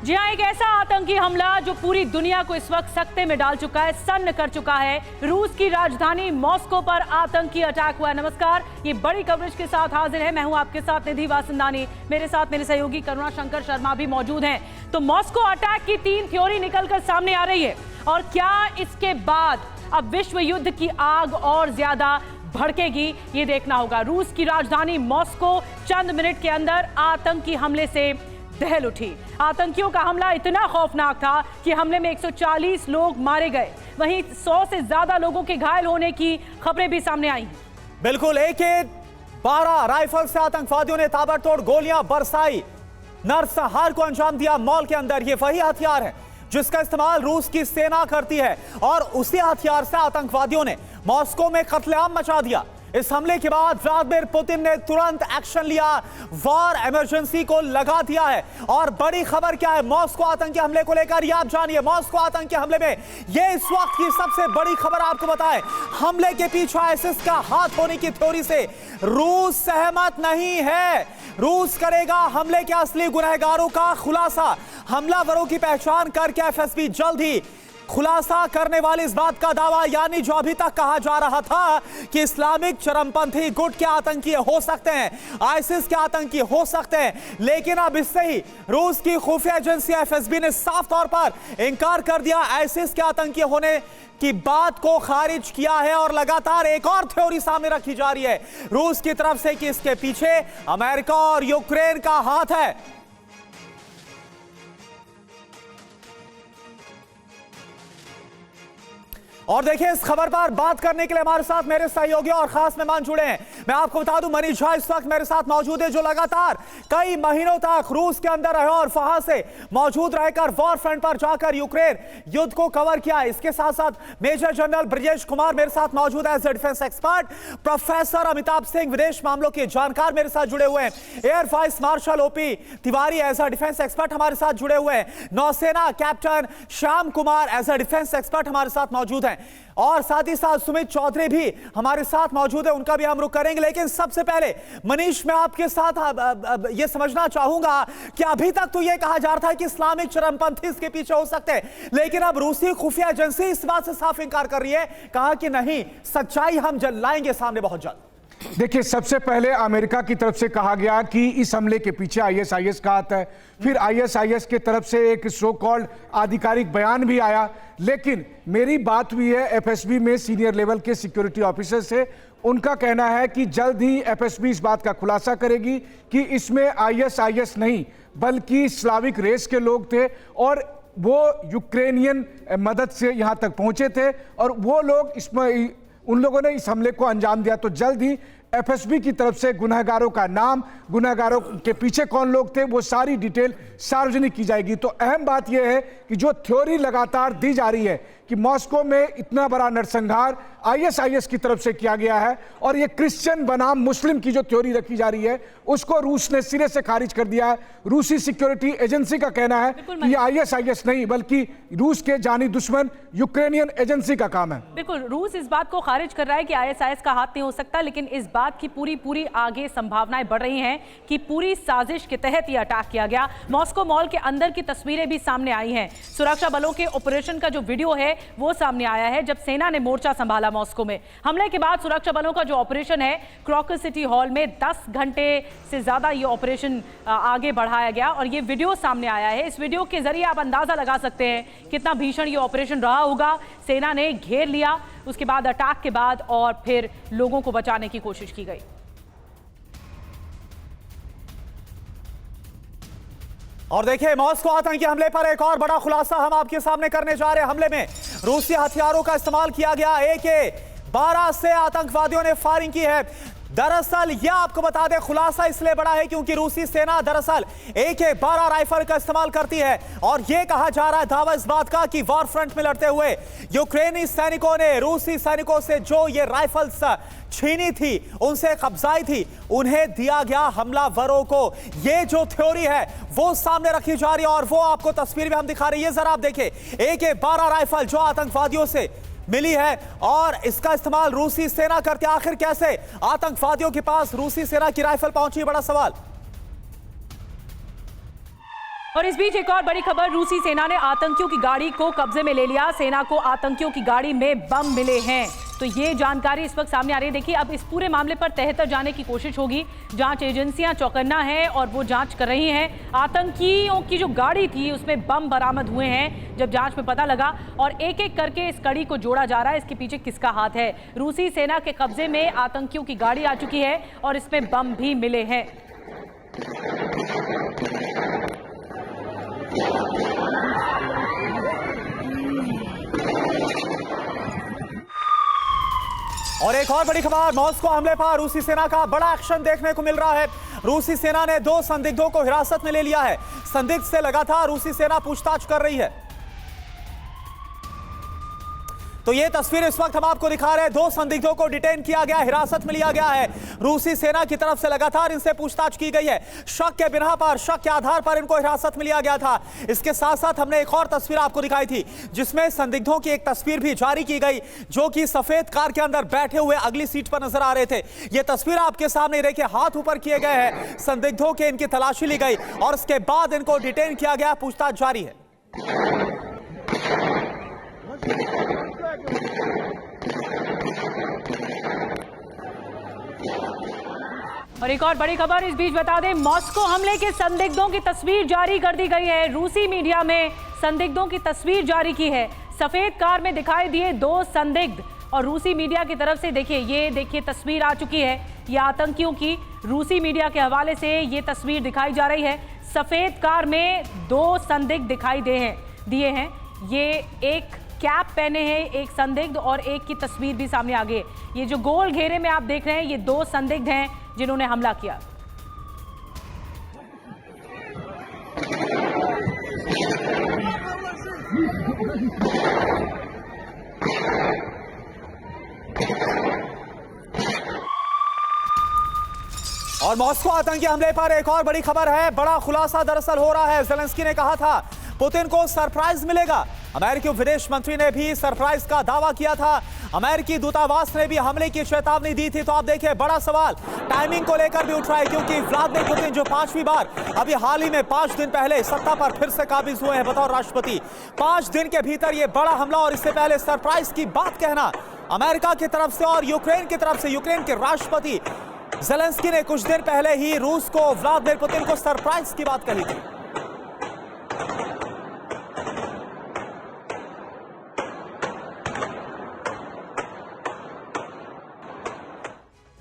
जी हाँ, एक ऐसा आतंकी हमला जो पूरी दुनिया को इस वक्त सकते में डाल चुका है, सन्न कर चुका है। रूस की राजधानी मॉस्को पर आतंकी अटैक हुआ है। नमस्कार, ये बड़ी कवरेज के साथ हाजिर है। मैं हूं आपके साथ निधि वासंदानी, मेरे साथ मेरे सहयोगी करुणा शंकर शर्मा भी मौजूद हैं। तो मॉस्को अटैक की 3 थ्योरी निकलकर सामने आ रही है, और क्या इसके बाद अब विश्व युद्ध की आग और ज्यादा भड़केगी, ये देखना होगा। रूस की राजधानी मॉस्को चंद मिनट के अंदर आतंकी हमले से दहल उठी। आतंकियों का हमला इतना खौफनाक था कि हमले में 140 लोग मारे गए, वहीं 100 से ज्यादा लोगों के घायल होने की खबरें भी सामने आई। बिल्कुल, AK-12 राइफल से आतंकवादियों ने ताबड़तोड़ गोलियां बरसाई, नरसंहार को अंजाम दिया मॉल के अंदर। ये वही हथियार है जिसका इस्तेमाल रूस की सेना करती है, और उसी हथियार से आतंकवादियों ने मॉस्को में कत्लेआम मचा दिया। इस हमले के बाद व्लादिमीर पुतिन ने तुरंत एक्शन लिया, वॉर इमरजेंसी को लगा दिया है। और बड़ी खबर क्या है मॉस्को आतंकी हमले को लेकर, ये आप जानिए। मॉस्को आतंकी हमले में ये इस वक्त की सबसे बड़ी खबर आपको बताएं, हमले के पीछे आईएसआईएस का हाथ होने की थ्योरी से रूस सहमत नहीं है। रूस करेगा हमले के असली गुनहगारों का खुलासा। हमलावरों की पहचान करके एफएसबी जल्द ही खुलासा करने वाली इस बात का दावा, यानी जो अभी तक कहा जा रहा था कि इस्लामिक चरमपंथी गुट के आतंकी हो सकते हैं, आईएसआईएस के आतंकी हो सकते हैं, लेकिन अब इससे ही रूस की खुफिया एजेंसी एफएसबी ने साफ तौर पर इंकार कर दिया, आईएसआईएस के आतंकी होने की बात को खारिज किया है। और लगातार एक और थ्योरी सामने रखी जा रही है रूस की तरफ से कि इसके पीछे अमेरिका और यूक्रेन का हाथ है। और देखिए, इस खबर पर बात करने के लिए हमारे साथ मेरे सहयोगी और खास मेहमान जुड़े हैं। मैं आपको बता दूं, मनीष झा इस वक्त मेरे साथ मौजूद है, जो लगातार कई महीनों तक रूस के अंदर रहे और वहां से मौजूद रहकर वॉर फ्रंट पर जाकर यूक्रेन युद्ध को कवर किया। इसके साथ साथ मेजर जनरल ब्रजेश कुमार मेरे साथ मौजूद है as a defence expert. Professor Amitabh Singh विदेश मामलों के जानकार मेरे साथ जुड़े हुए हैं। Air vice marshal OP Tiwari as a defence expert हमारे साथ जुड़े हुए हैं। नौसेना captain Shyam Kumar as a defence expert हमारे साथ मौजूद हैं, और साथ ही साथ सुमित चौधरी भी हमारे साथ मौजूद है, उनका भी हम रुख करेंगे। लेकिन सबसे पहले मनीष, मैं आपके साथ ये समझना चाहूंगा कि अभी तक तो ये कहा जा रहा था कि इस्लामिक चरमपंथी इसके पीछे हो सकते हैं, लेकिन अब रूसी खुफिया एजेंसी इस बात से साफ इंकार कर रही है, कहा कि नहीं, सच्चाई हम लाएंगे सामने बहुत जल्द। देखिए, सबसे पहले अमेरिका की तरफ से कहा गया कि इस हमले के पीछे आईएसआईएस का हाथ है, फिर आईएसआईएस की तरफ से एक सो कॉल्ड आधिकारिक बयान भी आया। लेकिन मेरी बात हुई है एफएसबी में सीनियर लेवल के सिक्योरिटी ऑफिसर से, उनका कहना है कि जल्द ही एफएसबी इस बात का खुलासा करेगी कि इसमें आईएसआईएस नहीं बल्कि स्लाविक रेस के लोग थे, और वो यूक्रेनियन मदद से यहाँ तक पहुँचे थे, और वो लोग इसमें उन लोगों ने इस हमले को अंजाम दिया। तो जल्द ही एफएसबी की तरफ से गुनहगारों का नाम, गुनहगारों के पीछे कौन लोग थे, वो सारी डिटेल सार्वजनिक की जाएगी। तो अहम बात यह है कि जो थ्योरी लगातार दी जा रही है कि मॉस्को में इतना बड़ा नरसंहार आईएसआईएस की तरफ से किया गया है, और ये क्रिश्चियन बनाम मुस्लिम की जो थ्योरी रखी जा रही है उसको रूस ने सिरे से खारिज कर दिया है। रूसी सिक्योरिटी एजेंसी का कहना है कि ये आईएसआईएस नहीं बल्कि रूस के जानी दुश्मन यूक्रेनियन एजेंसी का काम है। बिल्कुल, रूस इस बात को खारिज कर रहा है कि आईएसआईएस का हाथ नहीं हो सकता, लेकिन इस बात की पूरी आगे संभावनाएं बढ़ रही हैं कि पूरी साजिश के तहत यह अटैक किया गया। मॉस्को मॉल के अंदर की तस्वीरें भी सामने आई हैं। सुरक्षा बलों के ऑपरेशन का जो वीडियो है वो सामने आया है, जब सेना ने मोर्चा संभाला मॉस्को में। हमले के बाद सुरक्षा बलों का जो ऑपरेशन है क्रॉकर सिटी हॉल में 10 घंटे से ज्यादा ये ऑपरेशन आगे बढ़ाया गया, और ये वीडियो सामने आया है। इस वीडियो के जरिए आप अंदाजा लगा सकते हैं कितना भीषण ये ऑपरेशन रहा होगा। सेना ने घेर लिया, उसके बाद अटैक के बाद और फिर लोगों को बचाने की कोशिश की गई। और देखिए, मॉस्को आतंकी हमले पर एक और बड़ा खुलासा हम आपके सामने करने जा रहे हैं। हमले में रूसी हथियारों का इस्तेमाल किया गया, AK-12 से आतंकवादियों ने फायरिंग की है। दरअसल यह आपको बता दें, खुलासा इसलिए बड़ा है क्योंकि रूसी सेना दरअसल AK-12 राइफल का इस्तेमाल करती है, और यह कहा जा रहा है दावा इस बात का कि वॉर फ्रंट में लड़ते हुए यूक्रेनी सैनिकों ने रूसी सैनिकों से जो ये राइफल्स छीनी थी, उनसे कब्जाई थी, उन्हें दिया गया हमलावरों को। ये जो थ्योरी है वो सामने रखी जा रही है, और वो आपको तस्वीर में हम दिखा रहे हैं। ये जरा आप देखें, AK-12 राइफल जो आतंकवादियों से मिली है, और इसका इस्तेमाल रूसी सेना करती है। आखिर कैसे आतंकवादियों के पास रूसी सेना की राइफल पहुंची, बड़ा सवाल। और इस बीच एक और बड़ी खबर, रूसी सेना ने आतंकियों की गाड़ी को कब्जे में ले लिया। सेना को आतंकियों की गाड़ी में बम मिले हैं, तो ये जानकारी इस वक्त सामने आ रही है। देखिए, अब इस पूरे मामले पर तह तक जाने की कोशिश होगी। जांच एजेंसियां चौकन्ना है और वो जांच कर रही हैं। आतंकियों की जो गाड़ी थी उसमें बम बरामद हुए हैं, जब जांच में पता लगा, और एक एक करके इस कड़ी को जोड़ा जा रहा है, इसके पीछे किसका हाथ है। रूसी सेना के कब्जे में आतंकियों की गाड़ी आ चुकी है और इसमें बम भी मिले हैं। और एक और बड़ी खबर, मॉस्को हमले पर रूसी सेना का बड़ा एक्शन देखने को मिल रहा है। रूसी सेना ने 2 संदिग्धों को हिरासत में ले लिया है। संदिग्ध से लगातार रूसी सेना पूछताछ कर रही है। तो ये तस्वीर इस वक्त हम आपको दिखा रहे हैं। 2 संदिग्धों को डिटेन किया गया, हिरासत में लिया गया है। रूसी सेना की तरफ से लगातार इनसे पूछताछ की गई है। शक के बिना पर, शक के आधार पर इनको हिरासत में लिया गया था। इसके साथ साथ हमने एक और तस्वीर आपको दिखाई थी, जिसमें संदिग्धों की एक तस्वीर भी जारी की गई, जो कि सफेद कार के अंदर बैठे हुए अगली सीट पर नजर आ रहे थे। यह तस्वीर आपके सामने देखिए, हाथ ऊपर किए गए हैं। संदिग्धों के इनकी तलाशी ली गई और उसके बाद इनको डिटेन किया गया। पूछताछ जारी है। और एक और बड़ी खबर, इस बीच बता दें, मॉस्को हमले के संदिग्धों की तस्वीर जारी कर दी गई है। रूसी मीडिया में संदिग्धों की तस्वीर जारी की है। सफेद कार में दिखाई दिए 2 संदिग्ध, और रूसी मीडिया की तरफ से देखिए तस्वीर आ चुकी है। ये आतंकियों की रूसी मीडिया के हवाले से ये तस्वीर दिखाई जा रही है। सफेद कार में 2 संदिग्ध दिखाई दिए हैं। ये एक कैप पहने हैं एक संदिग्ध, और एक की तस्वीर भी सामने आ गई। ये जो गोल घेरे में आप देख रहे हैं, ये 2 संदिग्ध हैं जिन्होंने हमला किया। और मॉस्को आतंकी हमले पर एक और बड़ी खबर है। बड़ा खुलासा दरअसल हो रहा है। ज़ेलेंस्की ने कहा था पुतिन को सरप्राइज मिलेगा। अमेरिकी विदेश मंत्री ने भी सरप्राइज का दावा किया था। अमेरिकी दूतावास ने भी हमले की चेतावनी दी थी। तो आप देखिए, बड़ा सवाल टाइमिंग को लेकर भी उठ रहा है, क्योंकि व्लादिमीर पुतिन जो 5वीं बार अभी हाल ही में 5 दिन पहले सत्ता पर फिर से काबिज हुए हैं बतौर राष्ट्रपति, 5 दिन के भीतर ये बड़ा हमला और इससे पहले सरप्राइज की बात कहना अमेरिका की तरफ से और यूक्रेन की तरफ से। यूक्रेन के राष्ट्रपति ज़ेलेंस्की ने कुछ दिन पहले ही रूस को, व्लादिमीर पुतिन को सरप्राइज की बात कही थी।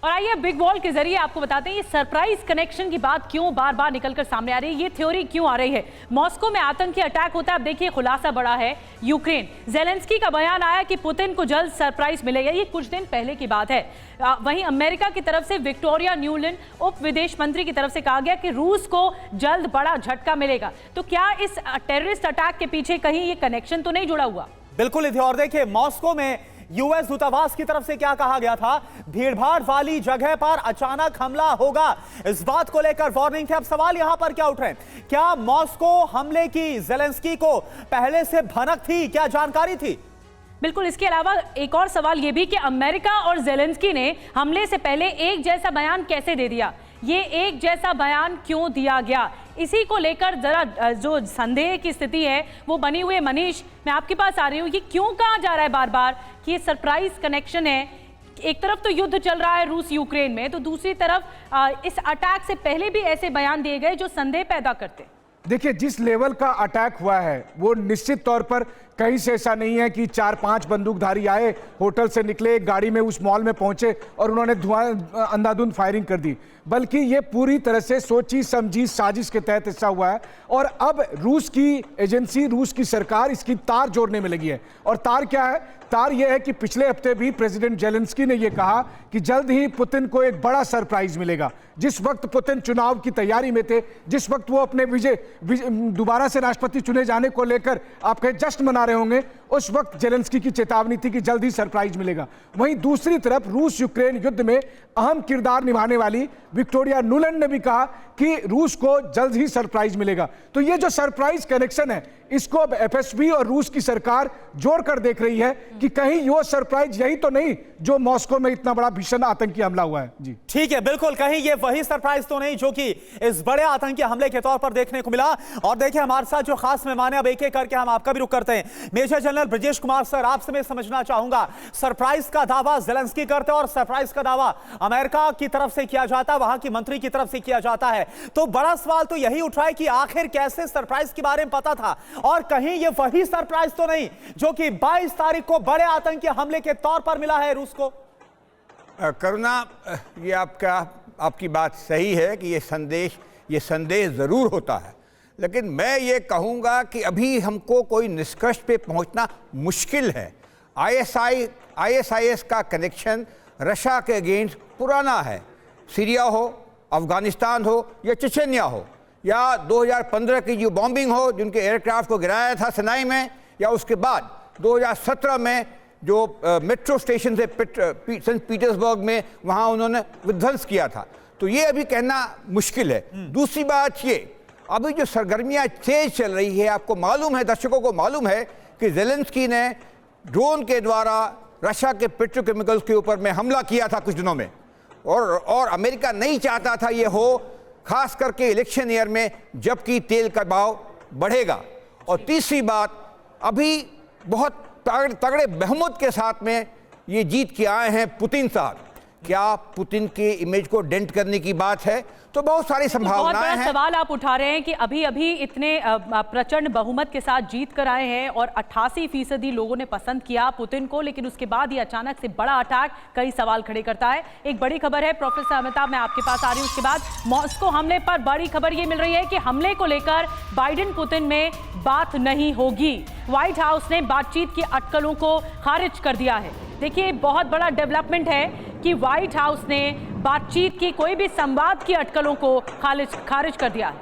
और आइए बिग वॉल के जरिए आपको बताते हैं ये सरप्राइज कनेक्शन की बात क्यों बार बार निकलकर सामने आ रही है, ये थ्योरी क्यों आ रही है। मॉस्को में आतंकी अटैक होता है, अब देखिए खुलासा बड़ा है। यूक्रेन, ज़ेलेंस्की का बयान आया कि पुतिन को जल्द सरप्राइज मिलेगा, ये कुछ दिन पहले की बात है। वहीं अमेरिका की तरफ से विक्टोरिया न्यूलैंड उप विदेश मंत्री की तरफ से कहा गया कि रूस को जल्द बड़ा झटका मिलेगा। तो क्या इस टेररिस्ट अटैक के पीछे कहीं ये कनेक्शन तो नहीं जुड़ा हुआ? बिल्कुल निधि, और देखिए मॉस्को में यूएस दूतावास की तरफ से क्या कहा गया था, भीड़भाड़ वाली जगह पर अचानक हमला होगा, इस बात को लेकर वार्निंग थी। अब सवाल यहां पर क्या उठ रहे हैं, क्या मॉस्को हमले की ज़ेलेंस्की को पहले से भनक थी, क्या जानकारी थी? बिल्कुल, इसके अलावा एक और सवाल यह भी कि अमेरिका और ज़ेलेंस्की ने हमले से पहले एक जैसा बयान कैसे दे दिया, ये एक जैसा बयान क्यों दिया गया, इसी को लेकर जरा जो संदेह की स्थिति है वो बनी हुई है। मनीष, मैं आपके पास आ रही हूँ, ये क्यों कहा जा रहा है बार बार कि ये सरप्राइज कनेक्शन है? एक तरफ तो युद्ध चल रहा है रूस यूक्रेन में, तो दूसरी तरफ इस अटैक से पहले भी ऐसे बयान दिए गए जो संदेह पैदा करते। देखिए, जिस लेवल का अटैक हुआ है वो निश्चित तौर पर कहीं से ऐसा नहीं है कि 4-5 बंदूकधारी आए, होटल से निकले, गाड़ी में उस मॉल में पहुंचे और उन्होंने धुआं अंधाधुंध फायरिंग कर दी, बल्कि ये पूरी तरह से सोची समझी साजिश के तहत हिस्सा हुआ है। और अब रूस की एजेंसी, रूस की सरकार इसकी तार जोड़ने में लगी है। और तार क्या है? तार यह है कि पिछले हफ्ते भी प्रेसिडेंट ज़ेलेंस्की ने यह कहा कि जल्द ही पुतिन को एक बड़ा सरप्राइज मिलेगा। जिस वक्त पुतिन चुनाव की तैयारी में थे, जिस वक्त वो अपने विजय दोबारा से राष्ट्रपति चुने जाने को लेकर आपके जश्न मना आ रहे होंगे, उस वक्त जेलेंस्की की चेतावनी थी कि जल्द ही सरप्राइज मिलेगा। वहीं दूसरी तरफ रूस यूक्रेन युद्ध में अहम किरदार निभाने वाली विक्टोरिया नुलैंड ने भी कहा कि रूस को जल्द ही सरप्राइज मिलेगा। तो ये जो सरप्राइज कनेक्शन है, इसको अब एफएसबी और रूस की सरकार जोड़कर देख रही है कि कहीं वो सरप्राइज यही तो नहीं जो मॉस्को में इतना बड़ा भीषण आतंकी हमला हुआ है। जी ठीक है, बिल्कुल, कहीं ये वही सरप्राइज तो नहीं जो कि इस बड़े आतंकी हमले के तौर पर देखने को मिला। और देखिए हमारे साथ जो खास मेहमान है, अब एक एक करके हम आपका भी रुख करते हैं। Major general Brajesh Kumar sir, आपसे मैं समझना चाहूंगा, सरप्राइज का दावा जेलेंस्की करते हैं और सरप्राइज का दावा अमेरिका की तरफ से किया जाता है, वहां की मंत्री की तरफ से किया जाता है। तो बड़ा सवाल तो यही उठ रहा है कि आखिर कैसे सरप्राइज के बारे में पता था, और कहीं ये वही सरप्राइज तो नहीं जो कि 22 तारीख को बड़े आतंकी हमले के तौर पर मिला है रूस को। करुणा, ये आपकी बात सही है कि ये संदेश ज़रूर होता है, लेकिन मैं ये कहूँगा कि अभी हमको कोई निष्कर्ष पे पहुँचना मुश्किल है। ISIS का कनेक्शन रशिया के अगेंस्ट पुराना है। सीरिया हो, अफ़गानिस्तान हो या चेचन्या हो, या 2015 की जो बॉम्बिंग हो जिनके एयरक्राफ्ट को गिराया था सिनाई में, या उसके बाद 2017 में जो मेट्रो स्टेशन से सेंट पीटर्सबर्ग में वहाँ उन्होंने विध्वंस किया था। तो ये अभी कहना मुश्किल है। दूसरी बात ये, अभी जो सरगर्मियाँ तेज चल रही है, आपको मालूम है, दर्शकों को मालूम है कि जेलेंस्की ने ड्रोन के द्वारा रशिया के पेट्रोकेमिकल्स के ऊपर में हमला किया था कुछ दिनों में, और अमेरिका नहीं चाहता था ये हो, खास करके इलेक्शन ईयर में जबकि तेल का भाव बढ़ेगा। और तीसरी बात, अभी बहुत तगड़े बहुमत के साथ में ये जीत के आए हैं पुतिन साहब। क्या पुतिन के इमेज को डेंट करने की बात है? तो बहुत सारी संभावनाएं हैं। सवाल आप उठा रहे हैं कि अभी इतने प्रचंड बहुमत के साथ जीत कर आए हैं और 88% लोगों ने पसंद किया पुतिन को, लेकिन उसके बाद ये अचानक से बड़ा अटैक कई सवाल खड़े करता है। एक बड़ी खबर है, प्रोफेसर अमिताभ, मैं आपके पास आ रही हूँ। उसके बाद मॉस्को हमले पर बड़ी खबर ये मिल रही है कि हमले को लेकर बाइडेन पुतिन में बात नहीं होगी। व्हाइट हाउस ने बातचीत की अटकलों को खारिज कर दिया है। देखिए, बहुत बड़ा डेवलपमेंट है कि व्हाइट हाउस ने बातचीत की, कोई भी संवाद की अटकलों को खारिज कर दिया है।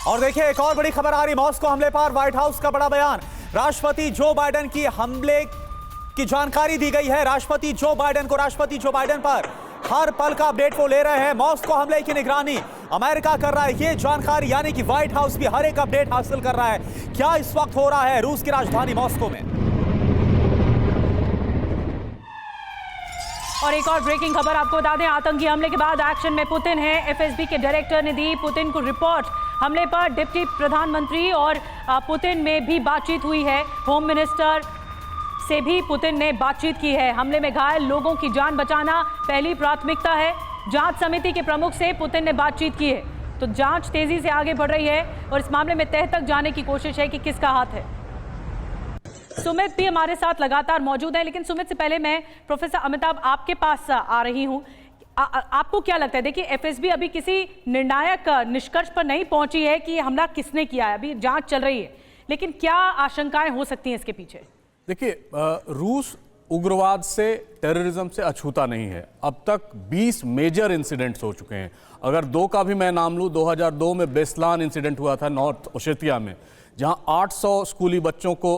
और देखिए एक और बड़ी खबर आ रही, मॉस्को हमले पर व्हाइट हाउस का बड़ा बयान। राष्ट्रपति जो बाइडेन की हमले की जानकारी दी गई है। राष्ट्रपति जो बाइडेन पर हर पल का अपडेट वो ले रहे हैं। मॉस्को हमले की निगरानी अमेरिका कर रहा है, ये जानकारी, यानी कि व्हाइट हाउस भी हर एक अपडेट हासिल कर रहा है। क्या इस वक्त हो रहा है रूस की राजधानी मॉस्को में? और एक और ब्रेकिंग खबर आपको बता दें, आतंकी हमले के बाद एक्शन में पुतिन है। एफएसबी के डायरेक्टर ने दी पुतिन को रिपोर्ट। हमले पर डिप्टी प्रधानमंत्री और पुतिन में भी बातचीत हुई है। होम मिनिस्टर से भी पुतिन ने बातचीत की है। हमले में घायल लोगों की जान बचाना पहली प्राथमिकता है। जांच समिति के प्रमुख से पुतिन ने बातचीत की है। तो जांच तेजी से आगे बढ़ रही है और इस मामले में तह तक जाने की कोशिश है कि किसका हाथ है। सुमित भी हमारे साथ लगातार मौजूद है, लेकिन सुमित से पहले मैं प्रोफेसर अमिताभ आपके पास आ रही हूं। आपको क्या लगता है, देखिए एफएसबी अभी किसी निर्णायक निष्कर्ष पर नहीं पहुंची है कि हमला किसने किया है, अभी जांच चल रही है, लेकिन क्या आशंकाएं हो सकती हैं इसके पीछे? देखिए, रूस उग्रवाद से, टेररिज्म से अछूता नहीं है। अब तक 20 मेजर इंसिडेंट्स हो चुके हैं। अगर दो का भी मैं नाम लूँ, 2002 में बेस्लान इंसिडेंट हुआ था नॉर्थ ओसेटिया में, जहां 800 स्कूली बच्चों को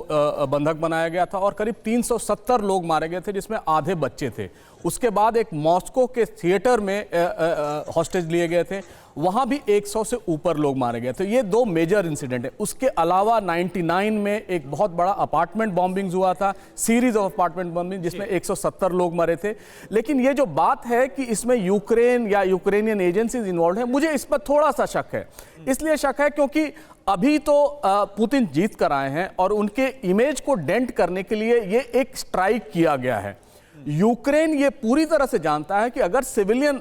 बंधक बनाया गया था और करीब 370 लोग मारे गए थे, जिसमें आधे बच्चे थे। उसके बाद एक मॉस्को के थिएटर में हॉस्टेज लिए गए थे, वहां भी 100 से ऊपर लोग मारे गए थे। ये दो मेजर इंसिडेंट है। उसके अलावा 99 में एक बहुत बड़ा अपार्टमेंट बॉम्बिंग हुआ था, सीरीज ऑफ अपार्टमेंट बॉम्बिंग, जिसमें 170 लोग मरे थे। लेकिन ये जो बात है कि इसमें यूक्रेन या यूक्रेनियन एजेंसीज इन्वॉल्व है, मुझे इस पर थोड़ा सा शक है। इसलिए शक है क्योंकि अभी तो पुतिन जीत कर आए हैं और उनके इमेज को डेंट करने के लिए ये एक स्ट्राइक किया गया है। यूक्रेन ये पूरी तरह से जानता है कि अगर सिविलियन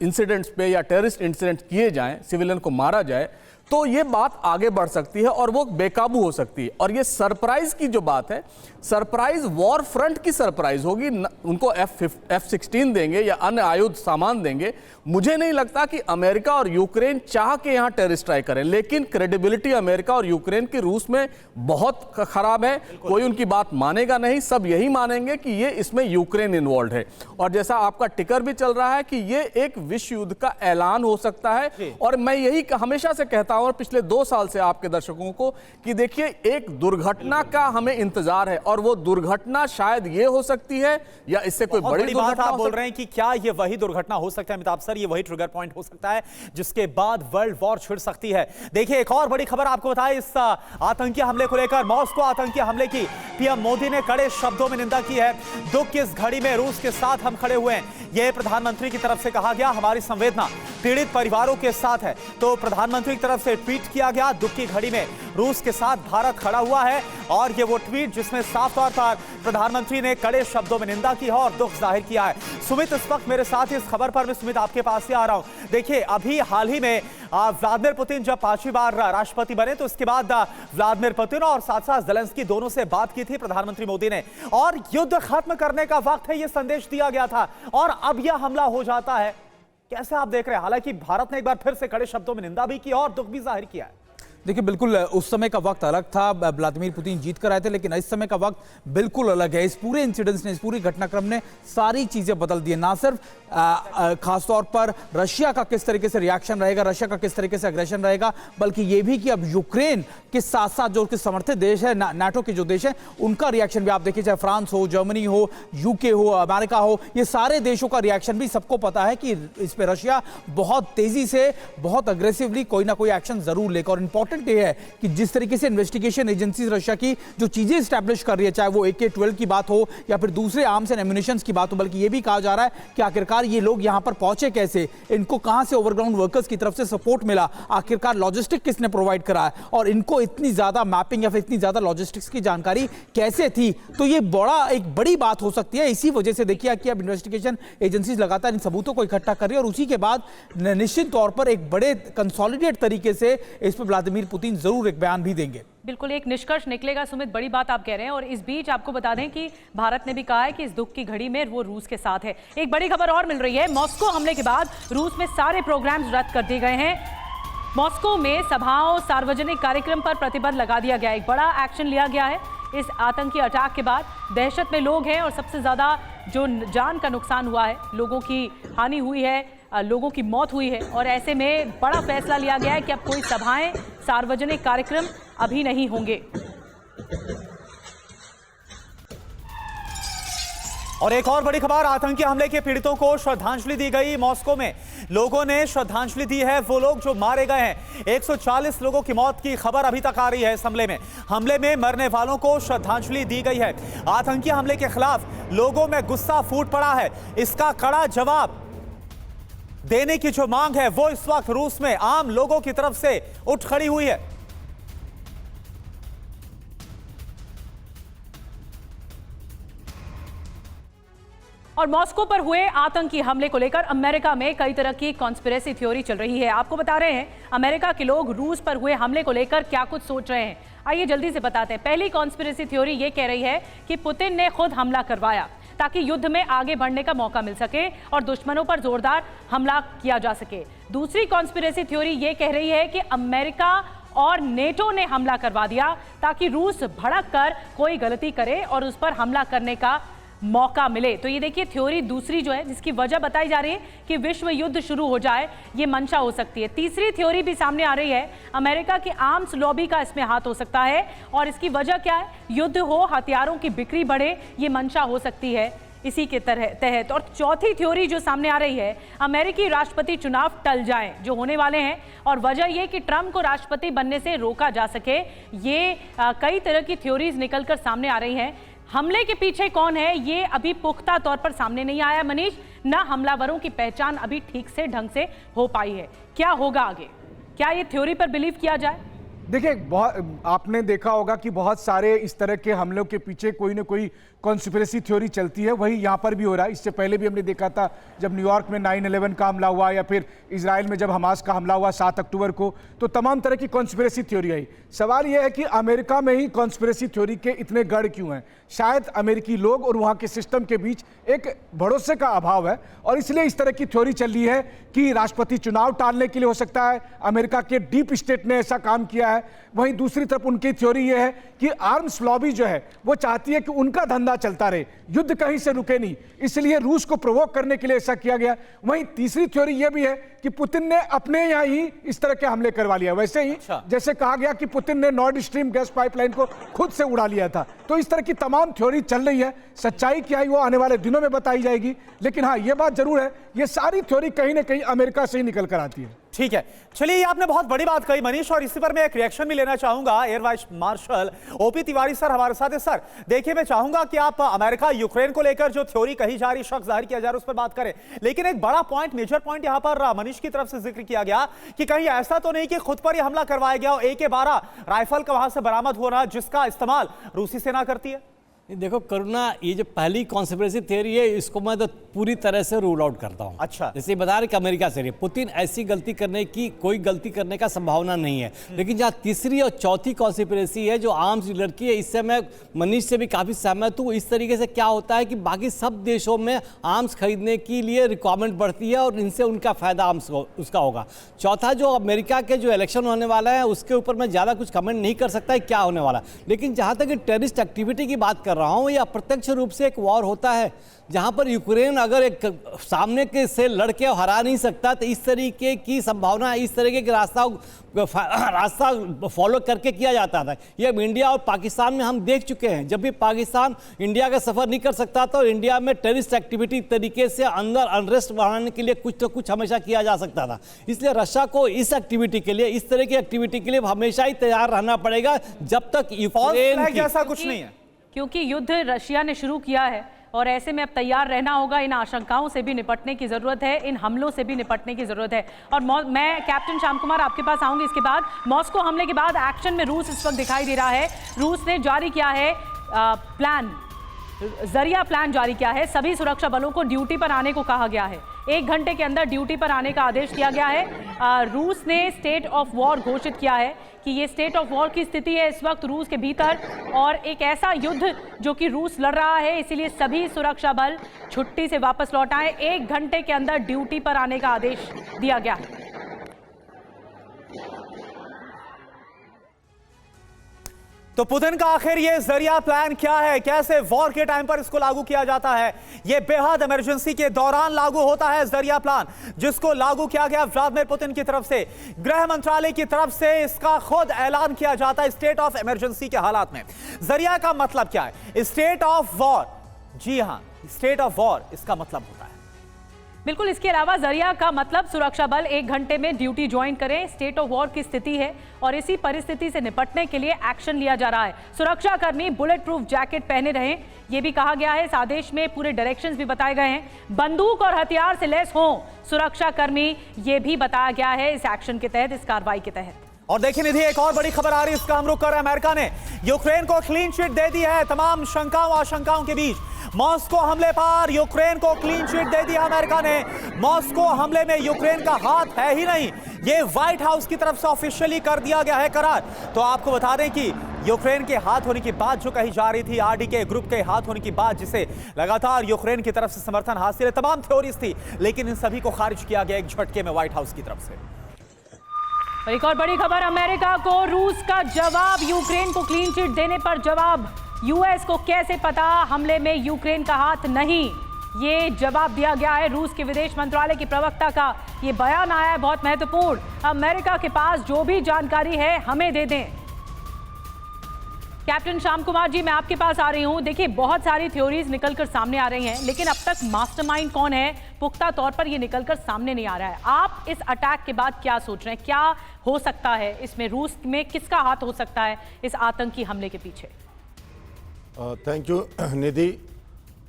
इंसिडेंट्स पे या टेररिस्ट इंसिडेंट किए जाएं, सिविलियन को मारा जाए, तो ये बात आगे बढ़ सकती है और वो बेकाबू हो सकती है। और ये सरप्राइज की जो बात है, सरप्राइज वॉर फ्रंट की सरप्राइज होगी। उनको F-16 देंगे या अन्य आयुध सामान देंगे। मुझे नहीं लगता कि अमेरिका और यूक्रेन चाह के यहाँ टेररिस्ट स्ट्राइक करें, लेकिन क्रेडिबिलिटी अमेरिका और यूक्रेन की रूस में बहुत खराब है। कोई उनकी बात मानेगा नहीं, सब यही मानेंगे कि ये इसमें यूक्रेन इन्वॉल्व है। और जैसा आपका टिकर भी चल रहा है कि ये एक विश्व युद्ध का ऐलान हो सकता है। और मैं यही हमेशा से कहता हूं और पिछले 2 साल से आपके दर्शकों को कि देखिए एक दुर्घटना का हमें इंतजार है और वो दुर्घटना शायद ये हो सकती है या इससे कोई बड़ी बात दुर्घटना आप बोल रहे हैं कि क्या ये वही दुर्घटना हो सकता है अमिताभ सर, ये वही ट्रिगर पॉइंट हो सकता है जिसके बाद वर्ल्ड वॉर छिड़ सकती है। देखिए एक और बड़ी खबर आपको बताएं, इस आतंकी हमले को लेकर, मॉस्को आतंकी हमले की पीएम मोदी ने कड़े शब्दों में निंदा की है। दुख की इस घड़ी में रूस के साथ हम खड़े हुए हैं, यह प्रधानमंत्री की तरफ से कहा गया। हमारी संवेदना पीड़ित परिवारों के साथ है, तो प्रधानमंत्री की तरफ से ट्वीट किया गया। दुख की घड़ी में रूस के साथ भारत खड़ा हुआ है और ये वो ट्वीट जिसमें साफ तौर पर प्रधानमंत्री ने कड़े शब्दों में निंदा की है और दुख जाहिर किया है। सुमित इस वक्त मेरे साथ इस खबर पर, मैं सुमित आपके पास से आ रहा हूं। देखिए अभी हाल ही में व्लादिमीर पुतिन जब 5वीं बार राष्ट्रपति बने तो इसके बाद व्लादिमीर पुतिन और साथ साथ ज़ेलेंस्की दोनों से बात की थी प्रधानमंत्री मोदी ने, और युद्ध खत्म करने का वक्त है, यह संदेश दिया गया था, और अब यह हमला हो जाता है। कैसे आप देख रहे हैं? हालांकि भारत ने एक बार फिर से कड़े शब्दों में निंदा भी की और दुख भी जाहिर किया है। देखिए बिल्कुल उस समय का वक्त अलग था, व्लादिमीर पुतिन जीत कर आए थे, लेकिन इस समय का वक्त बिल्कुल अलग है। इस पूरे इंसिडेंस ने, इस पूरी घटनाक्रम ने सारी चीजें बदल दी। ना सिर्फ खासतौर पर रशिया का किस तरीके से रिएक्शन रहेगा, रशिया का किस तरीके से अग्रेशन रहेगा, बल्कि ये भी कि अब यूक्रेन के साथ साथ जो उसके समर्थित देश है, नाटो के जो देश है, उनका रिएक्शन भी आप देखिए, चाहे फ्रांस हो, जर्मनी हो, यूके हो, अमेरिका हो, ये सारे देशों का रिएक्शन भी सबको पता है कि इस पर रशिया बहुत तेजी से, बहुत अग्रेसिवली कोई ना कोई एक्शन जरूर लेगा। और इंपॉर्टेंट ये है कि जिस तरीके से इन्वेस्टिगेशन एजेंसीज रशिया की जो चीजें स्टैब्लिश कर रही है, चाहे वो AK-12 की बात हो या फिर दूसरे आर्म्स एंड एम्युनिशंस की बात हो, बल्कि ये भी कहा जा रहा है कि आखिरकार ये लोग यहां पर पहुंचे कैसे, इनको कहां से ओवरग्राउंड वर्कर्स की तरफ से सपोर्ट मिला, आखिरकार लॉजिस्टिक किसने प्रोवाइड करा है, और इनको इतनी ज्यादा मैपिंग या फिर इतनी ज्यादा लॉजिस्टिक्स की जानकारी कैसे थी। तो ये एक बड़ी बात हो सकती है। इसी वजह से देखिए कि अब इन्वेस्टिगेशन एजेंसीज लगातार इन सबूतों को इकट्ठा कर रही है और उसी के बाद निश्चित तौर पर एक बड़े कंसोलिडेट तरीके से इस पर व्लादिमीर पुतिन जरूर एक बयान भी देंगे। बिल्कुल एक निष्कर्ष निकलेगा। सुमित, बड़ी बात आप कह रहे हैं, और इस बीच आपको बता दें कि भारत ने भी कहा है कि इस दुख की घड़ी में वो रूस के साथ है। एक बड़ी खबर और मिल रही है, मॉस्को हमले के बाद रूस में सारे प्रोग्राम्स रद्द कर दिए गए हैं। मॉस्को में सभाओं, सार्वजनिक कार्यक्रम पर प्रतिबंध लगा दिया गया है। एक बड़ा एक्शन लिया गया है इस आतंकी अटैक के बाद। दहशत में लोग हैं और सबसे ज़्यादा जो जान का नुकसान हुआ है, लोगों की हानि हुई है, लोगों की मौत हुई है, और ऐसे में बड़ा फैसला लिया गया है कि अब कोई सभाएं, सार्वजनिक कार्यक्रम अभी नहीं होंगे। और एक और बड़ी खबर, आतंकी हमले के पीड़ितों को श्रद्धांजलि दी गई। मॉस्को में लोगों ने श्रद्धांजलि दी है, वो लोग जो मारे गए हैं। 140 लोगों की मौत की खबर अभी तक आ रही है। इस हमले में मरने वालों को श्रद्धांजलि दी गई है। आतंकी हमले के खिलाफ लोगों में गुस्सा फूट पड़ा है। इसका कड़ा जवाब देने की जो मांग है वो इस वक्त रूस में आम लोगों की तरफ से उठ खड़ी हुई है। और मॉस्को पर हुए आतंकी हमले को लेकर अमेरिका में कई तरह की कॉन्स्पिरेसी थ्योरी चल रही है। आपको बता रहे हैं अमेरिका के लोग रूस पर हुए हमले को लेकर क्या कुछ सोच रहे हैं। आइए जल्दी से बताते हैं। पहली कॉन्स्पिरेसी थ्योरी ये कह रही है कि पुतिन ने खुद हमला करवाया ताकि युद्ध में आगे बढ़ने का मौका मिल सके और दुश्मनों पर जोरदार हमला किया जा सके। दूसरी कॉन्स्पिरेसी थ्योरी ये कह रही है कि अमेरिका और नेटो ने हमला करवा दिया ताकि रूस भड़क कर कोई गलती करे और उस पर हमला करने का मौका मिले। तो ये देखिए थ्योरी दूसरी जो है, जिसकी वजह बताई जा रही है कि विश्व युद्ध शुरू हो जाए, ये मंशा हो सकती है। तीसरी थ्योरी भी सामने आ रही है, अमेरिका की आर्म्स लॉबी का इसमें हाथ हो सकता है, और इसकी वजह क्या है, युद्ध हो, हथियारों की बिक्री बढ़े, ये मंशा हो सकती है इसी के तहत। और चौथी थ्योरी जो सामने आ रही है, अमेरिकी राष्ट्रपति चुनाव टल जाए जो होने वाले हैं, और वजह यह कि ट्रंप को राष्ट्रपति बनने से रोका जा सके। ये कई तरह की थ्योरीज निकलकर सामने आ रही हैं। हमले के पीछे कौन है ये अभी पुख्ता तौर पर सामने नहीं आया मनीष, ना हमलावरों की पहचान अभी ठीक से ढंग से हो पाई है। क्या होगा आगे, क्या ये थ्योरी पर बिलीव किया जाए? देखिए, बहुत आपने देखा होगा कि बहुत सारे इस तरह के हमलों के पीछे कोई ना कोई कॉन्स्पिरेसी थ्योरी चलती है। वही यहाँ पर भी हो रहा है। इससे पहले भी हमने देखा था जब न्यूयॉर्क में 9/11 का हमला हुआ, या फिर इजराइल में जब हमास का हमला हुआ 7 अक्टूबर को, तो तमाम तरह की कॉन्स्पिरेसी थ्योरी आई। सवाल यह है कि अमेरिका में ही कॉन्स्पिरेसी थ्योरी के इतने गढ़ क्यों हैं? शायद अमेरिकी लोग और वहाँ के सिस्टम के बीच एक भरोसे का अभाव है, और इसलिए इस तरह की थ्योरी चल रही है कि राष्ट्रपति चुनाव टालने के लिए हो सकता है। अमेरिका के डीप स्टेट ने ऐसा काम किया है। वहीं दूसरी तरफ उनकी थ्योरी ये है कि आर्म्स लॉबी जो है वो चाहती है कि उनका धंधा चलता रहे, युद्ध कहीं से रुके नहीं, इसलिए रूस को प्रोवोक करने के लिए ऐसा किया गया। वहीं तीसरी थ्योरी ये भी है कि पुतिन ने अपने यहाँ ही इस तरह के हमले करवा लिया, वैसे ही जैसे कहा गया कि पुतिन ने नॉर्ड स्ट्रीम गैस पाइपलाइन को खुद से उड़ा लिया था। तो इस तरह की तमाम थ्योरी चल रही है। सच्चाई क्या है वो आने वाले दिनों में बताई जाएगी, लेकिन हाँ ये बात जरूर है, ये सारी थ्योरी कहीं ना कहीं अमेरिका से ही निकल कर आती है। ठीक है, चलिए ये आपने बहुत बड़ी बात कही मनीष, और इसी पर मैं एक रिएक्शन भी लेना चाहूंगा। Air vice marshal OP Tiwari sir हमारे साथ है। सर देखिए, मैं चाहूंगा कि आप अमेरिका यूक्रेन को लेकर जो थ्योरी कही जा रही, शक जाहिर किया जा रहा है, उस पर बात करें, लेकिन एक बड़ा पॉइंट, मेजर पॉइंट यहां पर मनीष की तरफ से जिक्र किया गया कि कहीं ऐसा तो नहीं कि खुद पर ही हमला करवाया गया और AK-12 राइफल का वहां से बरामद होना जिसका इस्तेमाल रूसी सेना करती है। देखो करुणा, ये जो पहली कॉन्स्पिरेसी थियरी है इसको मैं तो पूरी तरह से रूल आउट करता हूँ। अच्छा, जैसे बता रहे कि अमेरिका से पुतिन ऐसी गलती करने की कोई गलती करने का संभावना नहीं है। लेकिन जहाँ तीसरी और चौथी कॉन्स्पिरेसी है जो आर्म्स डीलर की है, इससे मैं मनीष से भी काफ़ी सहमत हूँ। इस तरीके से क्या होता है कि बाकी सब देशों में आर्म्स खरीदने के लिए रिक्वायरमेंट बढ़ती है और इनसे उनका फायदा आर्म्स उसका होगा। चौथा, जो अमेरिका के जो इलेक्शन होने वाला है उसके ऊपर मैं ज़्यादा कुछ कमेंट नहीं कर सकता है क्या होने वाला, लेकिन जहाँ तक टेररिस्ट एक्टिविटी की बात कर रहा हूँ, ये अप्रत्यक्ष रूप से एक वॉर होता है जहां पर यूक्रेन अगर एक सामने के से लड़के हरा नहीं सकता, तो इस तरीके की संभावना, इस तरीके के रास्ता फॉलो करके किया जाता था। ये इंडिया और पाकिस्तान में हम देख चुके हैं। जब भी पाकिस्तान इंडिया का सफर नहीं कर सकता तो इंडिया में टेररिस्ट एक्टिविटी तरीके से अंदर अनरेस्ट बढ़ाने के लिए कुछ तो कुछ हमेशा किया जा सकता था। इसलिए रशिया को इस एक्टिविटी के लिए, इस तरह की एक्टिविटी के लिए हमेशा ही तैयार रहना पड़ेगा जब तक यूक्रेन जैसा कुछ नहीं है, क्योंकि युद्ध रशिया ने शुरू किया है और ऐसे में अब तैयार रहना होगा। इन आशंकाओं से भी निपटने की जरूरत है, इन हमलों से भी निपटने की जरूरत है। और मैं कैप्टन श्याम कुमार आपके पास आऊंगी इसके बाद। मॉस्को हमले के बाद एक्शन में रूस इस वक्त दिखाई दे रहा है। रूस ने जारी किया है जरिया प्लान जारी किया है। सभी सुरक्षा बलों को ड्यूटी पर आने को कहा गया है। 1 घंटे के अंदर ड्यूटी पर आने का आदेश दिया गया है। रूस ने स्टेट ऑफ वॉर घोषित किया है कि ये स्टेट ऑफ वॉर की स्थिति है इस वक्त रूस के भीतर, और एक ऐसा युद्ध जो कि रूस लड़ रहा है, इसीलिए सभी सुरक्षा बल छुट्टी से वापस लौट आए। 1 घंटे के अंदर ड्यूटी पर आने का आदेश दिया गया है। तो पुतिन का आखिर ये जरिया प्लान क्या है, कैसे वॉर के टाइम पर इसको लागू किया जाता है? ये बेहद इमरजेंसी के दौरान लागू होता है जरिया प्लान, जिसको लागू किया गया व्लादिमीर पुतिन की तरफ से। गृह मंत्रालय की तरफ से इसका खुद ऐलान किया जाता है स्टेट ऑफ इमरजेंसी के हालात में। जरिया का मतलब क्या है? स्टेट ऑफ वॉर, जी हां, स्टेट ऑफ वॉर इसका मतलब होता है। बिल्कुल, इसके अलावा जरिया का मतलब सुरक्षा बल 1 घंटे में ड्यूटी ज्वाइन करें। स्टेट ऑफ वॉर की स्थिति है और इसी परिस्थिति से निपटने के लिए एक्शन लिया जा रहा है। सुरक्षा कर्मी बुलेट प्रूफ जैकेट पहने रहें, यह भी कहा गया है। इस आदेश में पूरे डायरेक्शंस भी बताए गए हैं। बंदूक और हथियार से लैस हों सुरक्षा कर्मी, यह भी बताया गया है इस एक्शन के तहत, इस कार्रवाई के तहत। और देखिए निधि, एक और बड़ी खबर आ रही है, इसका हम रुख कर रहे हैं। अमेरिका ने यूक्रेन को क्लीन चिट दे दी है। तमाम शंकाओं आशंकाओं के बीच मॉस्को हमले पर यूक्रेन को क्लीन चिट दे दी अमेरिका ने। मॉस्को हमले में यूक्रेन का हाथ है ही नहीं, ये व्हाइट हाउस की तरफ से ऑफिशियली कर दिया गया है करार। तो आपको बता दें कि यूक्रेन के हाथ होने की बात जो कही जा रही थी, RDK ग्रुप के हाथ होने की बात, जिसे लगातार यूक्रेन की तरफ से समर्थन हासिल है, तमाम थ्योरीज थी, लेकिन इन सभी को खारिज किया गया एक झटके में व्हाइट हाउस की तरफ से। और एक और बड़ी खबर, अमेरिका को रूस का जवाब। यूक्रेन को क्लीन चिट देने पर जवाब। यूएस को कैसे पता हमले में यूक्रेन का हाथ नहीं, ये जवाब दिया गया है। रूस के विदेश मंत्रालय के प्रवक्ता का ये बयान आया है, बहुत महत्वपूर्ण। अमेरिका के पास जो भी जानकारी है हमें दे दें। कैप्टन श्याम कुमार जी, मैं आपके पास आ रही हूं। देखिए, बहुत सारी थ्योरीज निकलकर सामने आ रही हैं, लेकिन अब तक मास्टरमाइंड कौन है पुख्ता तौर पर ये निकलकर सामने नहीं आ रहा है। आप इस अटैक के बाद क्या सोच रहे हैं, क्या हो सकता है इसमें? रूस में किसका हाथ हो सकता है इस आतंकी हमले के पीछे? थैंक यू निधि।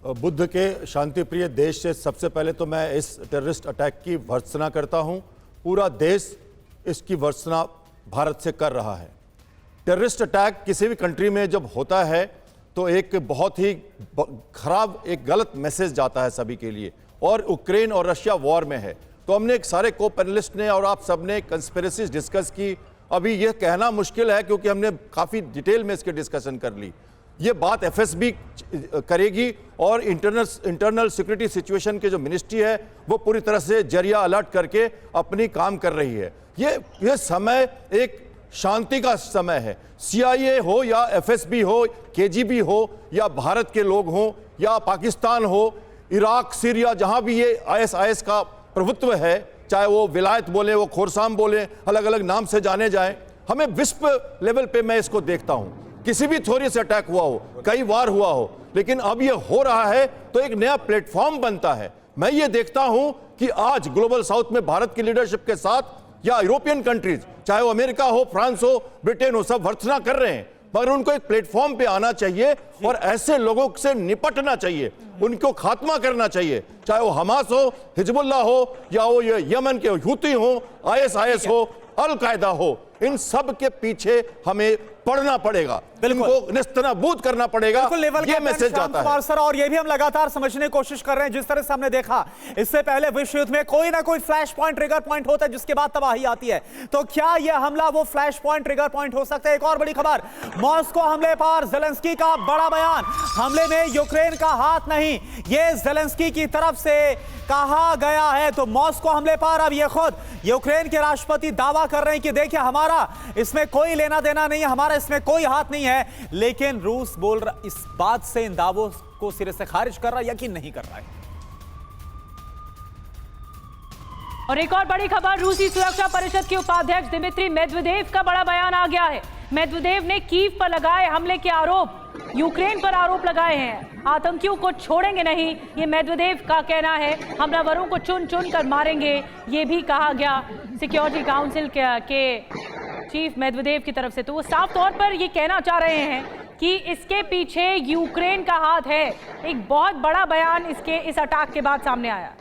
बुद्ध के शांतिप्रिय देश से सबसे पहले तो मैं इस टेररिस्ट अटैक की भर्त्सना करता हूं। पूरा देश इसकी भर्त्सना भारत से कर रहा है। टेररिस्ट अटैक किसी भी कंट्री में जब होता है तो एक बहुत ही खराब, एक गलत मैसेज जाता है सभी के लिए। और यूक्रेन और रशिया वॉर में है, तो हमने एक सारे को पैनलिस्ट ने और आप सबने कंस्पिरेसीज डिस्कस की। अभी यह कहना मुश्किल है क्योंकि हमने काफ़ी डिटेल में इसके डिस्कशन कर ली। ये बात FSB करेगी और इंटरनल सिक्योरिटी सिचुएशन के जो मिनिस्ट्री है वो पूरी तरह से जरिया अलर्ट करके अपनी काम कर रही है। ये समय एक शांति का समय है। CIA हो या FSB हो, KGB हो या भारत के लोग हों या पाकिस्तान हो, इराक, सीरिया, जहां भी ये ISIS का प्रभुत्व है, चाहे वो विलायत बोले, वो खोरसाम बोले, अलग अलग नाम से जाने जाएं, हमें विश्व लेवल पे मैं इसको देखता हूं। किसी भी थ्योरी से अटैक हुआ हो, कई बार हुआ हो, लेकिन अब ये हो रहा है तो एक नया प्लेटफॉर्म बनता है। मैं ये देखता हूं कि आज ग्लोबल साउथ में भारत की लीडरशिप के साथ या यूरोपियन कंट्रीज, चाहे वो अमेरिका हो, फ्रांस हो, ब्रिटेन हो, सब भर्त्सना कर रहे हैं, मगर उनको एक प्लेटफॉर्म पे आना चाहिए और ऐसे लोगों से निपटना चाहिए, उनको खात्मा करना चाहिए, चाहे वो हमास हो, हिजबुल्लाह हो या वो ये यमन के हूती हो, ISIS हो, अल कायदा हो, इन सब के पीछे हमें पढ़ना पड़ेगा, इनको निस्तनाबूद करना पड़ेगा। ये मैसेज जाता है सर, और ये भी हम लगातार समझने की कोशिश कर रहे हैं। जिस तरह से हमने देखा इससे पहले विश्व युद्ध में कोई ना कोई फ्लैश पॉइंट, ट्रिगर पॉइंट होता है जिसके बाद तबाही आती है, तो क्या यह हमला वो फ्लैश पॉइंट, ट्रिगर पॉइंट हो सकता है? एक और बड़ी खबर, मॉस्को हमले पर ज़ेलेंस्की का बड़ा बयान, हमले में यूक्रेन का हाथ नहीं, ये ज़ेलेंस्की की तरफ से कहा गया है। तो मॉस्को हमले पर अब ये खुद यूक्रेन के राष्ट्रपति दावा कर रहे हैं कि देखिए हमारा इसमें कोई लेना देना नहीं है, हमारा इसमें कोई हाथ नहीं है, लेकिन रूस बोल रहा, इस बात से इन दावों को सिरे से खारिज कर रहा है, यकीन नहीं कर रहा है। और एक और बड़ी खबर, रूसी सुरक्षा परिषद के उपाध्यक्ष दिमित्री मेदवेदेव का बड़ा बयान आ गया है। मेदवेदेव ने कीव पर लगाए हमले के आरोप, यूक्रेन पर आरोप लगाए हैं, आतंकियों को छोड़ेंगे नहीं, ये मेदवेदेव का कहना है, हमलावरों को चुन चुन कर मारेंगे, ये भी कहा गया सिक्योरिटी काउंसिल के चीफ मेदवेदेव की तरफ से। तो वो साफ तौर पर ये कहना चाह रहे हैं कि इसके पीछे यूक्रेन का हाथ है। एक बहुत बड़ा बयान इस अटैक के बाद सामने आया।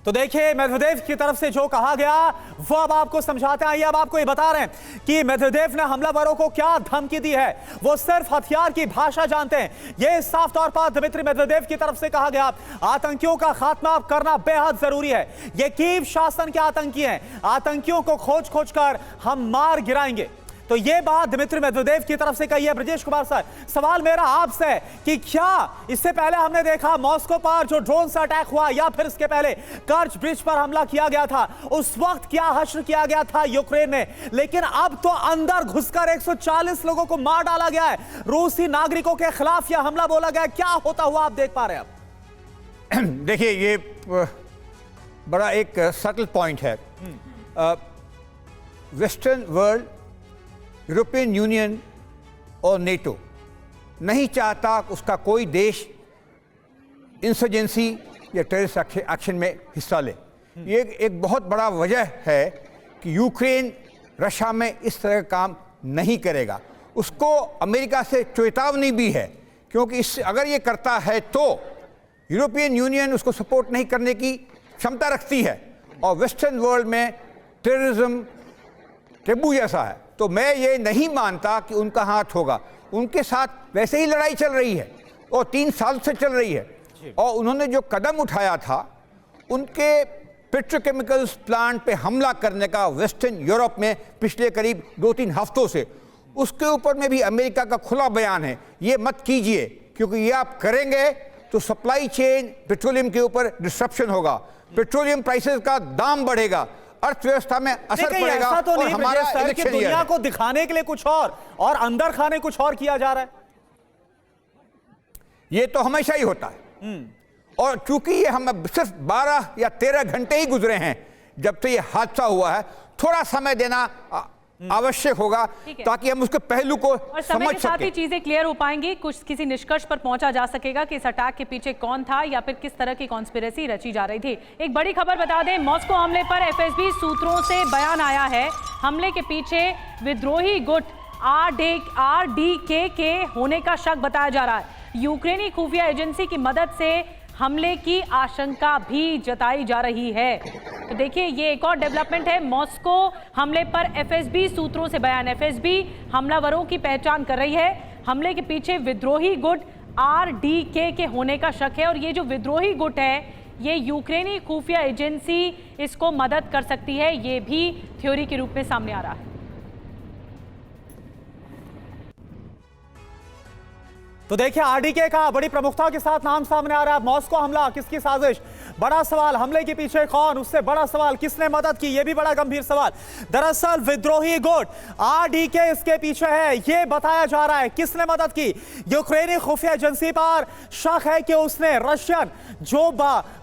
तो देखिए मेदवेदेव की तरफ से जो कहा गया वो अब आपको समझाते हैं। अब आपको ये बता रहे हैं कि मेदवेदेव ने हमलावरों को क्या धमकी दी है, वो सिर्फ हथियार की भाषा जानते हैं। ये साफ तौर पर दिमित्री मेदवेदेव की तरफ से कहा गया, आतंकियों का खात्मा करना बेहद जरूरी है। ये कीव शासन के आतंकी हैं, आतंकियों को खोज खोज कर हम मार गिराएंगे। तो ये बात दिमित्री मेदवेदेव की तरफ से कही है। ब्रजेश कुमार सर, सवाल मेरा आपसे है कि क्या इससे पहले हमने देखा मॉस्को पर जो ड्रोन से अटैक हुआ, या फिर इसके पहले कर्च ब्रिज पर हमला किया गया था, उस वक्त क्या हश्र किया गया था यूक्रेन में, लेकिन अब तो अंदर घुसकर 140 लोगों को मार डाला गया है, रूसी नागरिकों के खिलाफ यह हमला बोला गया। क्या होता हुआ आप देख पा रहे हैं अब? देखिए ये बड़ा एक सटल पॉइंट है। वेस्टर्न वर्ल्ड, यूरोपियन यूनियन और नेटो नहीं चाहता उसका कोई देश इंसर्जेंसी या टेररिस्ट एक्शन में हिस्सा ले। ये एक बहुत बड़ा वजह है कि यूक्रेन रशिया में इस तरह का काम नहीं करेगा। उसको अमेरिका से चेतावनी भी है, क्योंकि इससे अगर ये करता है तो यूरोपियन यूनियन उसको सपोर्ट नहीं करने की क्षमता रखती है, और वेस्टर्न वर्ल्ड में टेररिज्म टेबू जैसा है। तो मैं ये नहीं मानता कि उनका हाथ होगा। उनके साथ वैसे ही लड़ाई चल रही है और 3 साल से चल रही है, और उन्होंने जो कदम उठाया था उनके पेट्रोकेमिकल्स प्लांट पे हमला करने का वेस्टर्न यूरोप में पिछले करीब 2-3 हफ्तों से, उसके ऊपर में भी अमेरिका का खुला बयान है, ये मत कीजिए, क्योंकि ये आप करेंगे तो सप्लाई चेन पेट्रोलियम के ऊपर डिस्ट्रप्शन होगा, पेट्रोलियम प्राइसेस का दाम बढ़ेगा, अर्थव्यवस्था में असर पड़ेगा, ऐसा तो और नहीं हमारा सर कि दुनिया को दिखाने के लिए कुछ और अंदर खाने कुछ और किया जा रहा है। ये तो हमेशा ही होता है, और चूंकि ये हम सिर्फ 12 या 13 घंटे ही गुजरे हैं जब से ये हादसा हुआ है, थोड़ा समय देना आवश्यक होगा ताकि हम उसके पहलू को और समय के साथ ही चीजें क्लियर हो पाएंगी, कुछ किसी निष्कर्ष पर पहुंचा जा सकेगा कि इस अटैक के पीछे कौन था या फिर किस तरह की कॉन्स्पिरेसी रची जा रही थी। एक बड़ी खबर बता दें, मॉस्को हमले पर FSB सूत्रों से बयान आया है। हमले के पीछे विद्रोही गुट RDK के होने का शक बताया जा रहा है। यूक्रेनी खुफिया एजेंसी की मदद से हमले की आशंका भी जताई जा रही है। तो देखिए ये एक और डेवलपमेंट है, मॉस्को हमले पर FSB सूत्रों से बयान। FSB हमलावरों की पहचान कर रही है, हमले के पीछे विद्रोही गुट RDK के होने का शक है, और ये जो विद्रोही गुट है ये यूक्रेनी खुफिया एजेंसी इसको मदद कर सकती है, ये भी थ्योरी के रूप में सामने आ रहा है। तो देखिए आरडीके का बड़ी प्रमुखता के साथ नाम सामने आ रहा है। मॉस्को हमला किसकी साजिश, बड़ा सवाल। हमले के पीछे कौन, उससे बड़ा सवाल किसने मदद की, यह भी बड़ा गंभीर सवाल। दरअसल विद्रोही गुट आरडीके इसके पीछे है, यह बताया जा रहा है। किसने मदद की? यूक्रेनी खुफिया एजेंसी पर शक है कि उसने रशियन जो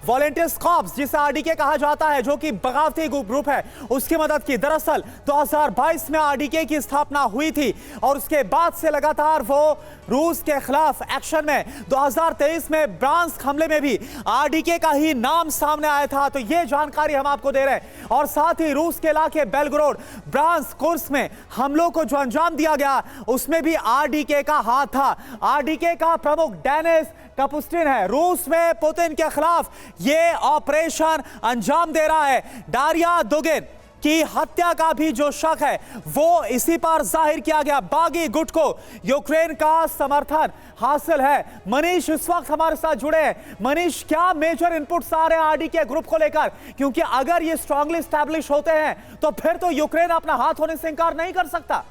वॉलंटियर्स कॉर्प्स जिसे आरडीके कहा जाता है, जो कि बगावती ग्रुप है, उसकी मदद की। दरअसल 2022 में आरडीके की स्थापना हुई थी और उसके बाद से लगातार वो रूस के खिलाफ एक्शन में 2023 में ब्रांस्क हमले में भी आरडीके का ही नाम सामने आया था। तो ये जानकारी हम आपको दे रहे हैं। और साथ ही रूस के इलाके बेलग्रोड, ब्रांस्क, कुर्स्क में हमलों को जो अंजाम दिया गया उसमें भी आरडीके का हाथ था। आरडीके का प्रमुख डेनिस कपुस्टिन है, रूस में पुतिन के खिलाफ ये ऑपरेशन अंजाम दे रहा है। डारिया दुगिन की हत्या का भी जो शक है वो इसी पर जाहिर किया गया। बागी गुट को यूक्रेन का समर्थन हासिल है। मनीष इस वक्त हमारे साथ जुड़े हैं। मनीष, क्या मेजर इनपुट्स आ रहे हैं आरडीके ग्रुप को लेकर? क्योंकि अगर ये स्ट्रांगली एस्टैब्लिश होते हैं तो फिर तो यूक्रेन अपना हाथ होने से इंकार नहीं कर सकता।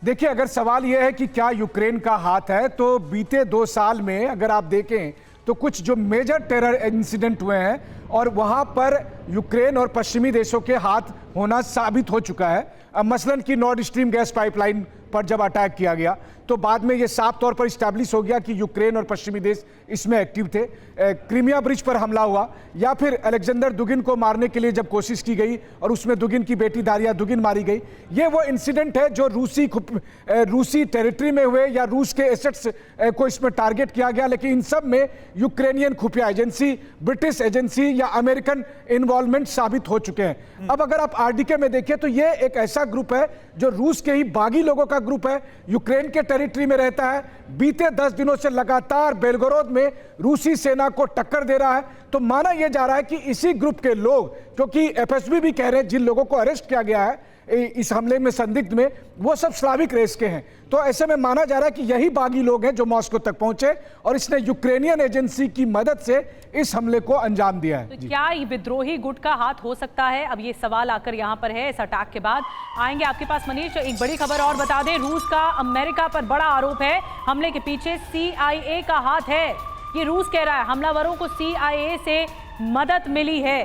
देखिए, अगर सवाल यह है कि क्या यूक्रेन का हाथ है, तो बीते 2 साल में अगर आप देखें तो कुछ जो मेजर टेरर इंसिडेंट हुए हैं और वहां पर यूक्रेन और पश्चिमी देशों के हाथ होना साबित हो चुका है। मसलन कि नॉर्ड स्ट्रीम गैस पाइपलाइन पर जब अटैक किया गया तो बाद में यह साफ तौर पर इस्टेब्लिश हो गया कि यूक्रेन और पश्चिमी देश इसमें एक्टिव थे। क्रीमिया ब्रिज पर हमला हुआ, या फिर अलेक्जेंडर दुगिन को मारने के लिए जब कोशिश की गई और उसमें दुगिन की बेटी दारिया दुगिन मारी गई। ये वो इंसिडेंट है जो रूसी टेरिटरी में हुए या रूस के एसेट्स को इसमें टारगेट किया गया। लेकिन इन सब में यूक्रेनियन खुफिया एजेंसी, ब्रिटिश एजेंसी या अमेरिकन इन्वॉल्वमेंट साबित हो चुके हैं। अब अगर आप आरडीके में देखें तो ये एक ऐसा ग्रुप है जो रूस के ही बागी लोगों का ग्रुप है, यूक्रेन के टेरिटरी में रहता है। बीते 10 दिनों से लगातार बेलगोरोद में रूसी सेना को टक्कर दे रहा है। तो माना यह जा रहा है कि इसी ग्रुप के लोग, क्योंकि एफएसबी भी कह रहे हैं जिन लोगों को अरेस्ट किया गया है इस हमले में संदिग्ध में, वो सब स्लाविक रेस के हैं। तो ऐसे में माना जा रहा है कि यही बागी लोग हैं जो मॉस्को तक पहुंचे और इसने यूक्रेनियन एजेंसी की मदद से इस हमले को अंजाम दिया है। तो क्या ये विद्रोही गुट का हाथ हो सकता है? अब ये सवाल आकर यहाँ पर है। इस अटैक के बाद आएंगे आपके पास मनीष। एक बड़ी खबर और बता दें, रूस का अमेरिका पर बड़ा आरोप है, हमले के पीछे CIA का हाथ है। ये रूस कह रहा है हमलावरों को CIA से मदद मिली है,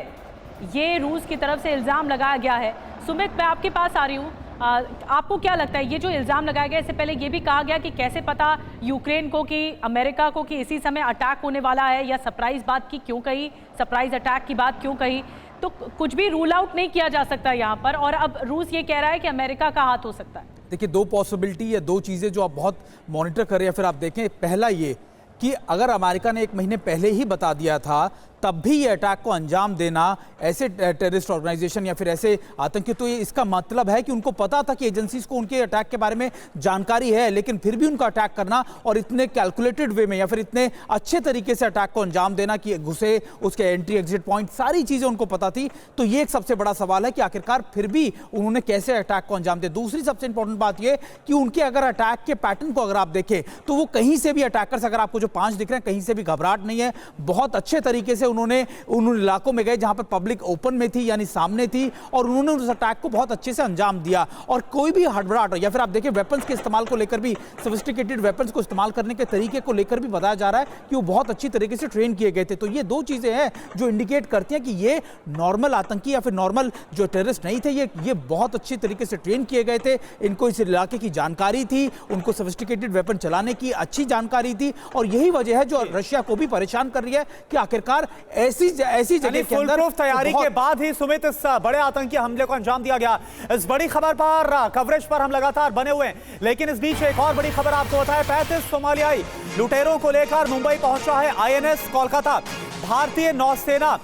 ये रूस की तरफ से इल्जाम लगाया गया है। सुमित, मैं आपके पास आ रही हूँ। आपको क्या लगता है ये जो इल्जाम लगाया गया, इससे पहले ये भी कहा गया कि कैसे पता यूक्रेन को कि अमेरिका को कि इसी समय अटैक होने वाला है, या सरप्राइज बात की क्यों कही, सरप्राइज अटैक की बात क्यों कही? तो कुछ भी रूल आउट नहीं किया जा सकता यहाँ पर। और अब रूस ये कह रहा है कि अमेरिका का हाथ हो सकता है। देखिए, 2 पॉसिबिलिटी या 2 चीजें जो आप बहुत मॉनिटर कर रहे हैं। फिर आप देखें, पहला ये कि अगर अमेरिका ने 1 महीने पहले ही बता दिया था तब भी ये अटैक को अंजाम देना ऐसे टेररिस्ट ऑर्गेनाइजेशन या फिर ऐसे आतंकी, तो ये इसका मतलब है कि उनको पता था कि एजेंसीज को उनके अटैक के बारे में जानकारी है, लेकिन फिर भी उनका अटैक करना और इतने कैलकुलेटेड वे में या फिर इतने अच्छे तरीके से अटैक को अंजाम देना कि घुसे, उसके एंट्री एग्जिट पॉइंट, सारी चीजें उनको पता थी। तो ये एक सबसे बड़ा सवाल है कि आखिरकार फिर भी उन्होंने कैसे अटैक को अंजाम दिया। दूसरी सबसे इंपॉर्टेंट बात यह कि उनके अगर अटैक के पैटर्न को अगर आप देखें तो वो कहीं से भी अटैकर्स, अगर आपको जो 5 दिख रहे हैं, कहीं से भी घबराहट नहीं है। बहुत अच्छे तरीके से उन्होंने उन इलाकों में गए जहां पर पब्लिक ओपन में थी, यानी सामने थी, और उन्होंने उस अटैक को बहुत अच्छे से अंजाम दिया। और कोई भी हड़बड़ाहट, या फिर आप देखिए वेपन्स के इस्तेमाल को लेकर भी, सोफिस्टिकेटेड वेपन्स को इस्तेमाल करने के तरीके को लेकर भी बताया जा रहा है कि वो बहुत अच्छी तरीके से ट्रेन किए गए थे। तो ये 2 चीजें हैं जो इंडिकेट करती हैं कि ये नॉर्मल आतंकी या फिर नॉर्मल जो टेररिस्ट नहीं थे, ये बहुत अच्छी तरीके से ट्रेन किए गए थे। इनको इस इलाके की जानकारी थी, उनको सोफिस्टिकेटेड वेपन चलाने की अच्छी जानकारी थी, और यही वजह है जो रशिया को भी परेशान कर रही है कि आखिरकार ऐसी जगह के अंदर तैयारी के बाद ही सुमित इस बड़े आतंकी हमले को अंजाम दिया गया। इस बड़ी खबर पर कवरेज पर हम लगातार बने हुए हैं, लेकिन इस बीच एक और बड़ी खबर आपको बताएं। 35 सोमालियाई लुटेरों को लेकर मुंबई पहुंचा है INS कोलकाता। भारतीय नौसेना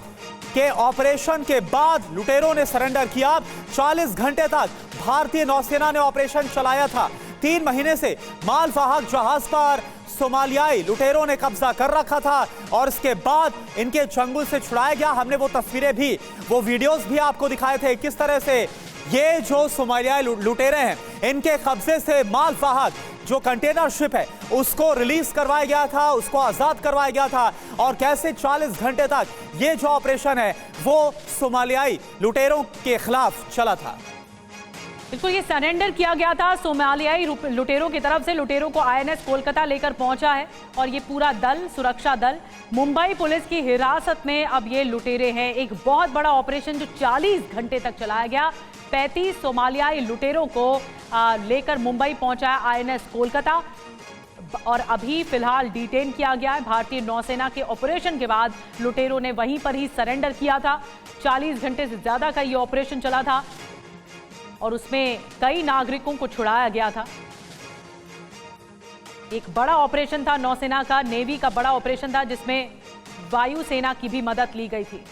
के ऑपरेशन के बाद लुटेरों ने सरेंडर किया। 40 घंटे तक भारतीय नौसेना ने ऑपरेशन चलाया था। 3 महीने से मालवाहक जहाज पर सोमालियाई लुटेरों ने कब्जा कर रखा था और इसके बाद इनके चंगुल से छुड़ाया गया। हमने वो तस्वीरें भी, वो वीडियोस भी आपको दिखाए थे किस तरह से ये जो सोमालियाई लुटेरे हैं, इनके कब्जे से मालवाहक जो कंटेनर शिप है उसको रिलीज करवाया गया था, उसको आजाद करवाया गया था, और कैसे 40 घंटे तक ये जो ऑपरेशन है वो सोमालियाई लुटेरों के खिलाफ चला था। बिल्कुल, ये सरेंडर किया गया था सोमालियाई लुटेरों की तरफ से। लुटेरों को आईएनएस कोलकाता लेकर पहुंचा है और ये पूरा दल, सुरक्षा दल, मुंबई पुलिस की हिरासत में अब ये लुटेरे हैं। एक बहुत बड़ा ऑपरेशन जो 40 घंटे तक चलाया गया। 35 सोमालियाई लुटेरों को लेकर मुंबई पहुंचा है आईएनएस कोलकाता और अभी फिलहाल डिटेन किया गया है। भारतीय नौसेना के ऑपरेशन के बाद लुटेरों ने वहीं पर ही सरेंडर किया था। 40 घंटे से ज्यादा का ये ऑपरेशन चला था और उसमें कई नागरिकों को छुड़ाया गया था। एक बड़ा ऑपरेशन था नौसेना का, नेवी का बड़ा ऑपरेशन था जिसमें वायुसेना की भी मदद ली गई थी।